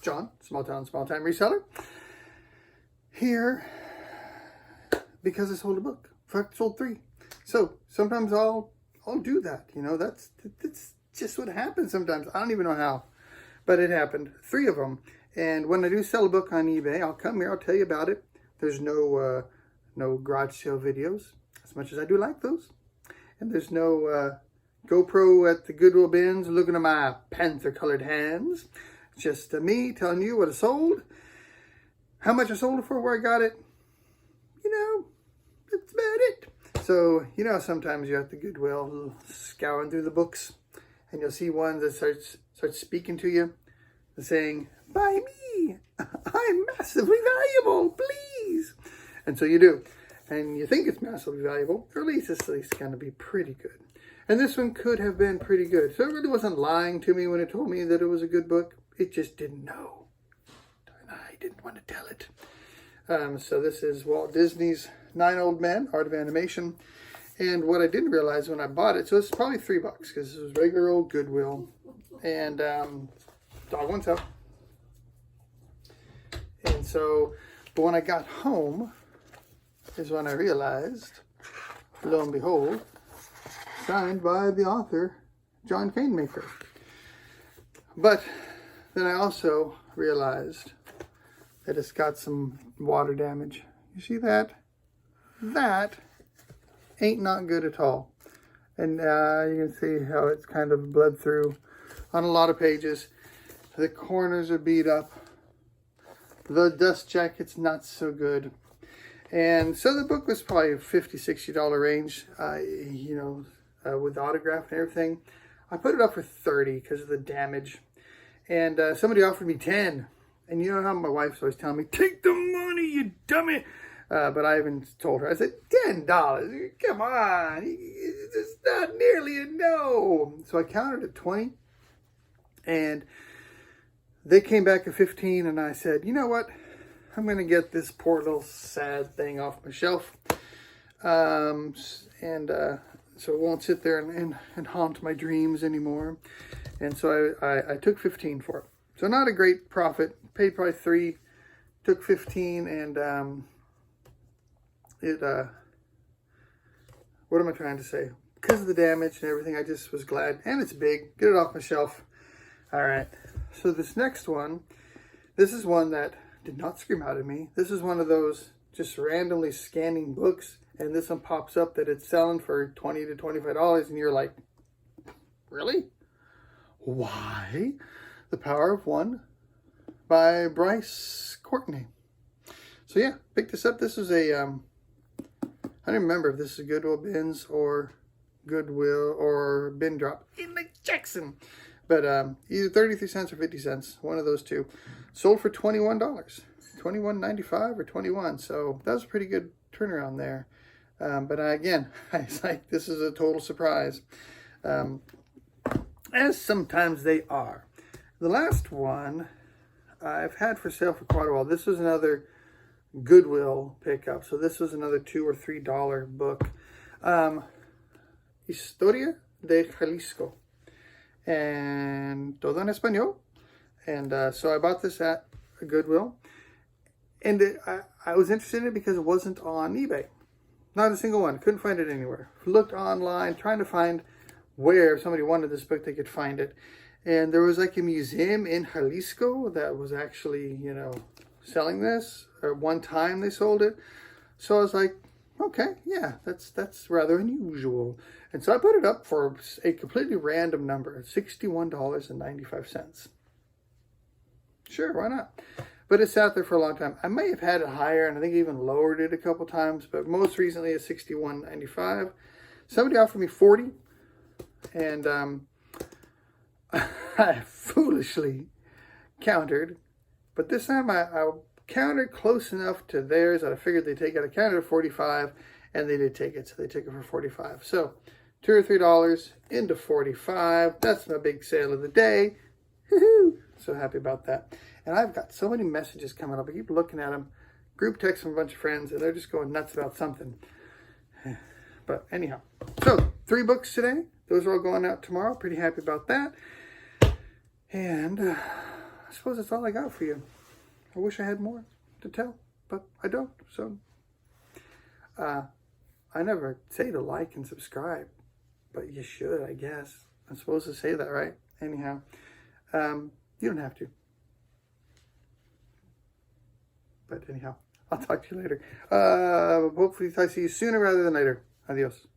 John, small town, small time reseller. Here, because I sold a book. In fact, I sold 3. So sometimes I'll do that. You know, that's just what happens sometimes. I don't even know how, but it happened. 3 of them. And when I do sell a book on eBay, I'll come here. I'll tell you about it. There's no garage sale videos, as much as I do like those. And there's no GoPro at the Goodwill bins looking at my panther-colored hands. It's just me telling you what I sold, how much I sold it for, where I got it. You know, that's about it. So, you know, sometimes you're at the Goodwill scouring through the books, and you'll see one that starts speaking to you, saying, "Buy me, I'm massively valuable, please." And so you do. And you think it's massively valuable, or at least it's going to be pretty good. And this one could have been pretty good. So it really wasn't lying to me when it told me that it was a good book. It just didn't know. And I didn't want to tell it. So this is Walt Disney's 9 Old Men, Art of Animation. And what I didn't realize when I bought it, so it's probably $3 because this was regular old Goodwill. And dog wants out. And so, but when I got home is when I realized, lo and behold, signed by the author, John Canemaker. But then I also realized that it's got some water damage. You see that? That ain't not good at all. And you can see how it's kind of bled through on a lot of pages. The corners are beat up. The dust jacket's not so good. And so the book was probably $50, $60 range, you know, with the autograph and everything. I put it up for $30 because of the damage. And somebody offered me $10. And you know how my wife's always telling me, "Take the money, you dummy." But I even told her, I said, $10. Come on. It's not nearly a no. So I counted at 20. And they came back at 15. And I said, you know what? I'm going to get this poor little sad thing off my shelf. So it won't sit there and haunt my dreams anymore. And so I took 15 for it. So not a great profit. Paid probably 3, took 15, and what am I trying to say? Because of the damage and everything, I just was glad. And it's big. Get it off my shelf. All right. So this next one, this is one that did not scream out at me. This is one of those just randomly scanning books, and this one pops up that it's selling for $20 to $25, and you're like, really? Why? The Power of One by Bryce Courtney. So yeah, picked this up. This was a, I don't remember if this is Goodwill Bins or Goodwill or Bin Drop in the Jackson. But either 33 cents or 50 cents, one of those two. Sold for $21, $21.95 or $21. So that was a pretty good turnaround there. But again, I was like, this is a total surprise. As sometimes they are. The last one I've had for sale for quite a while. This was another Goodwill pickup. So this was another $2 or $3 book. Historia de Jalisco. And todo en español. And so I bought this at Goodwill. And I was interested in it because it wasn't on eBay. Not a single one. Couldn't find it anywhere. Looked online, trying to find where if somebody wanted this book, they could find it. And there was like a museum in Jalisco that was actually, you know, selling this. Or one time they sold it. So I was like, okay, yeah, that's rather unusual. And so I put it up for a completely random number, $61.95. Sure, why not? But it sat there for a long time. I may have had it higher, and I think even lowered it a couple times, but most recently it's $61.95. Somebody offered me $40, and I foolishly countered, but this time I countered close enough to theirs that I figured they'd take it. I counted at 45, and they did take it, so they took it for 45. So $2 or $3 into 45. That's my big sale of the day. Woohoo! So happy about that. And I've got so many messages coming up. I keep looking at them. Group text from a bunch of friends, and they're just going nuts about something. But anyhow, so 3 books today. Those are all going out tomorrow. Pretty happy about that. And I suppose that's all I got for you. I wish I had more to tell, but I don't. So, I never say to like and subscribe, but you should, I guess. I'm supposed to say that, right? Anyhow, you don't have to. But anyhow, I'll talk to you later. Hopefully I see you sooner rather than later. Adios.